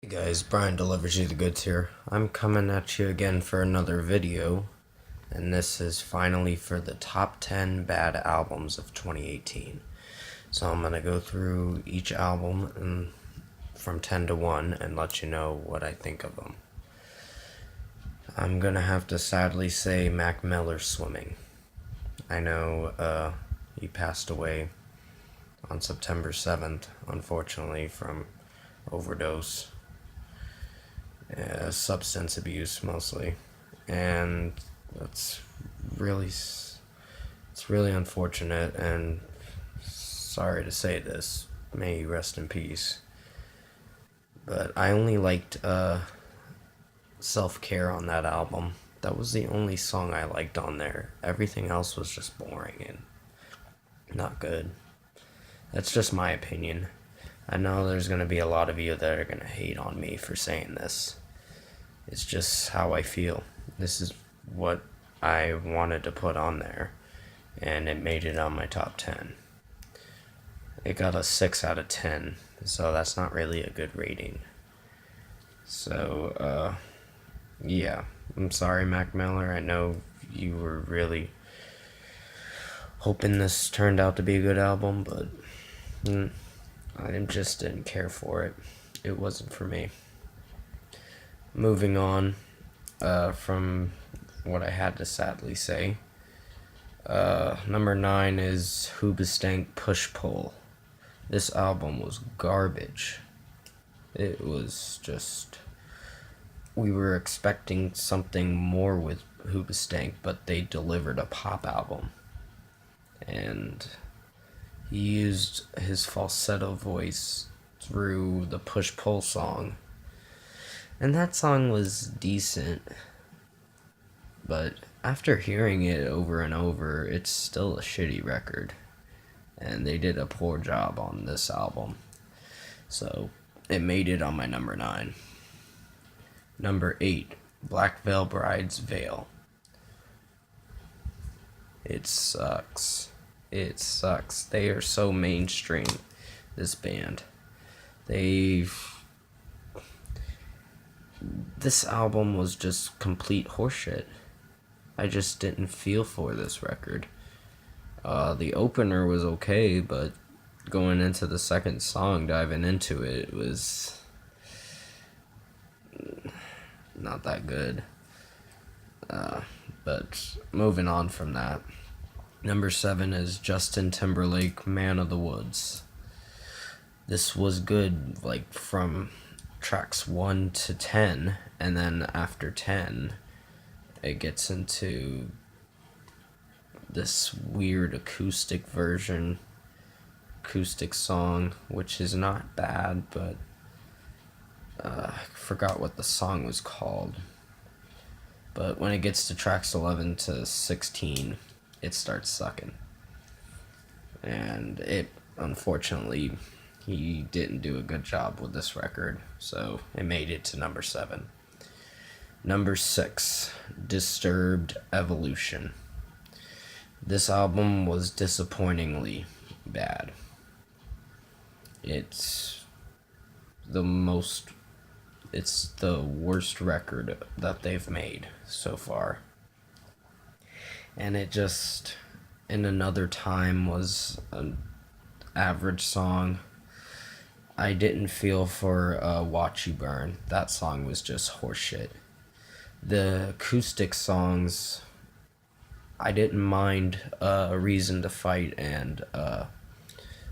Hey guys, Brian delivers you the goods here. I'm coming at you again for another video, and this is finally for the top 10 bad albums of 2018. So I'm gonna go through each album and from 10 to 1 and let you know what I think of them. I'm gonna have to sadly say Mac Miller's Swimming. I know he passed away on September 7th, unfortunately, from overdose. Substance abuse mostly, and that's really it's really unfortunate, and sorry to say this, may you rest in peace. But I only liked Self-Care on that album. That was the only song I liked on there. Everything else was just boring and not good. That's just my opinion. I know there's going to be a lot of you that are going to hate on me for saying this. It's just how I feel. This is what I wanted to put on there, and it made it on my top 10. It got a 6 out of 10, so that's not really a good rating. So, yeah. I'm sorry, Mac Miller. I know you were really hoping this turned out to be a good album, but I just didn't care for it. It wasn't for me. Moving on from what I had to sadly say. Number 9 is Hoobastank Push Pull. This album was garbage. It was just... We were expecting something more with Hoobastank, but they delivered a pop album. And he used his falsetto voice through the push-pull song. And that song was decent, but after hearing it over and over, it's still a shitty record. And they did a poor job on this album. So it made it on my number 9. Number 8, Black Veil Bride's Veil. It sucks. It sucks. They are so mainstream, this band. This album was just complete horseshit. I just didn't feel for this record. The opener was okay, but going into the second song, diving into it, was not that good. But moving on from that, number 7 is Justin Timberlake, Man of the Woods. This was good, like, from tracks 1 to 10, and then after 10, it gets into this weird acoustic song, which is not bad, but I forgot what the song was called. But when it gets to tracks 11 to 16, it starts sucking. And it, unfortunately, he didn't do a good job with this record, so it made it to number 7. Number 6, Disturbed Evolution. This album was disappointingly bad. It's the worst record that they've made so far. And it just, in Another Time, was an average song. I didn't feel for Watch You Burn. That song was just horseshit. The acoustic songs, I didn't mind A Reason to Fight and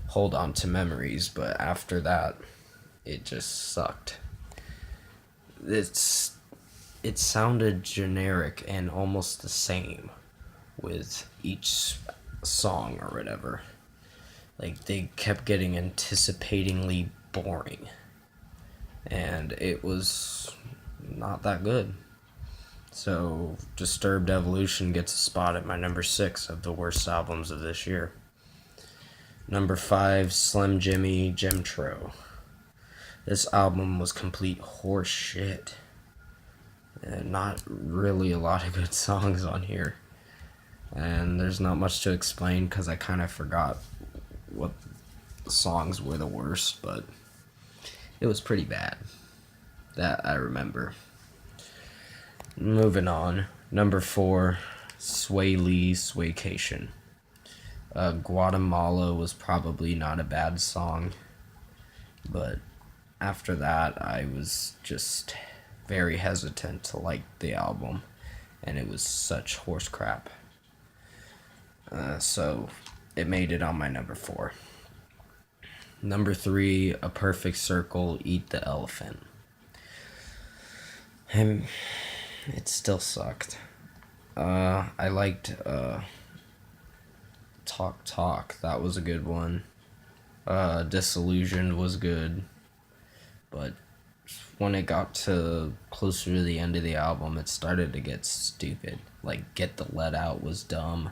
Hold On to Memories, but after that, it just sucked. It sounded generic and almost the same with each song or whatever. Like, they kept getting anticipatingly boring, and it was not that good. So Disturbed Evolution gets a spot at my number 6 of the worst albums of this year. Number 5, Slim Jimmy Jimtro. This album was complete horse shit. And not really a lot of good songs on here. And there's not much to explain because I kind of forgot what songs were the worst, but it was pretty bad. that I remember. Moving on. Number 4, Sway Lee's Swaycation. Guatemala was probably not a bad song, but after that, I was just very hesitant to like the album, and it was such horse crap. So it made it on my number 4. Number 3, A Perfect Circle, Eat the Elephant. It still sucked. I liked Talk Talk. That was a good one. Disillusioned was good. But when it got to closer to the end of the album, it started to get stupid. Like, Get the Let Out was dumb.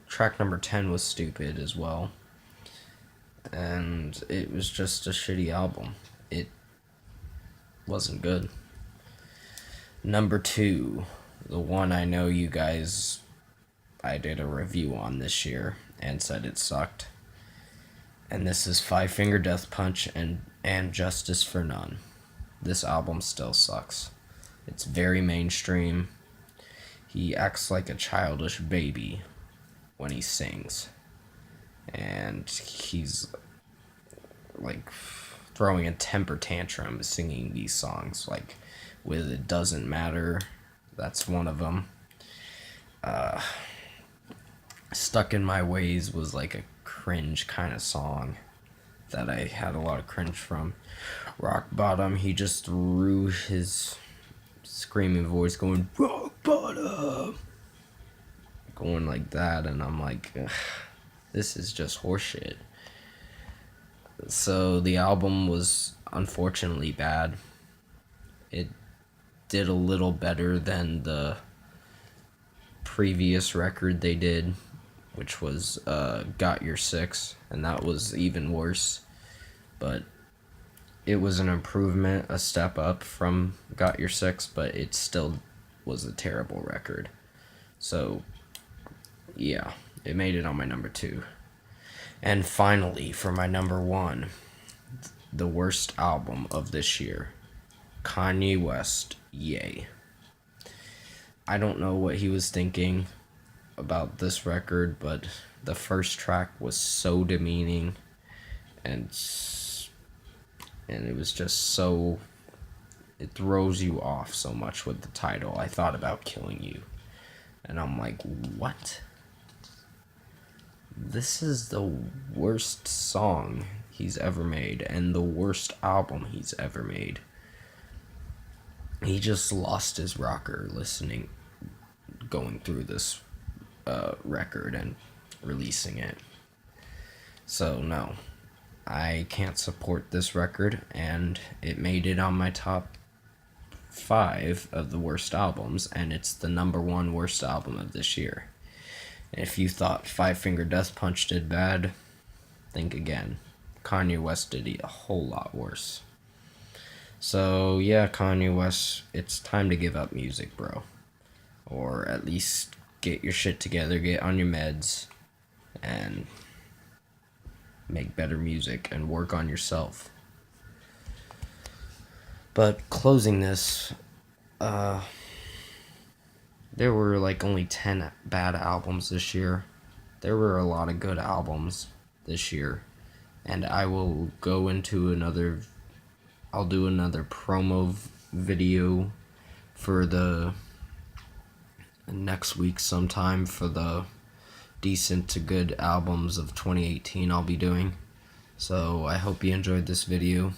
Track number 10 was stupid as well. And it was just a shitty album. It wasn't good. Number 2, the one I know you guys, I did a review on this year and said it sucked. And this is Five Finger Death Punch and Justice for None. This album still sucks. It's very mainstream. He acts like a childish baby when he sings. And he's like throwing a temper tantrum singing these songs, like with It Doesn't Matter. That's one of them. Stuck in My Ways was like a cringe kind of song that I had a lot of cringe from. Rock Bottom, he just threw his screaming voice going, rock bottom, going like that, and I'm like, ugh, this is just horseshit. So the album was unfortunately bad. It did a little better than the previous record they did, which was Got Your Six, and that was even worse. But it was an improvement, a step up from Got Your Six, but it still was a terrible record. So, yeah, it made it on my number 2. And finally, for my number 1, the worst album of this year, Kanye West, Ye. I don't know what he was thinking about this record, but the first track was so demeaning, and it was just so, it throws you off so much with the title. I Thought About Killing You, and I'm like, what? This is the worst song he's ever made, and the worst album he's ever made. He just lost his rocker going through this record and releasing it. So no, I can't support this record, and it made it on my top 5 of the worst albums, and it's the number 1 worst album of this year. And if you thought Five Finger Death Punch did bad, think again. Kanye West did a whole lot worse. So yeah, Kanye West, it's time to give up music, bro. Or at least get your shit together, get on your meds, and make better music and work on yourself. But closing this, there were like only 10 bad albums this year. There were a lot of good albums this year. And I will go into I'll do another promo video for the next week sometime for the decent to good albums of 2018 I'll be doing. So I hope you enjoyed this video,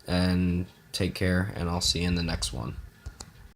and take care, and I'll see you in the next one.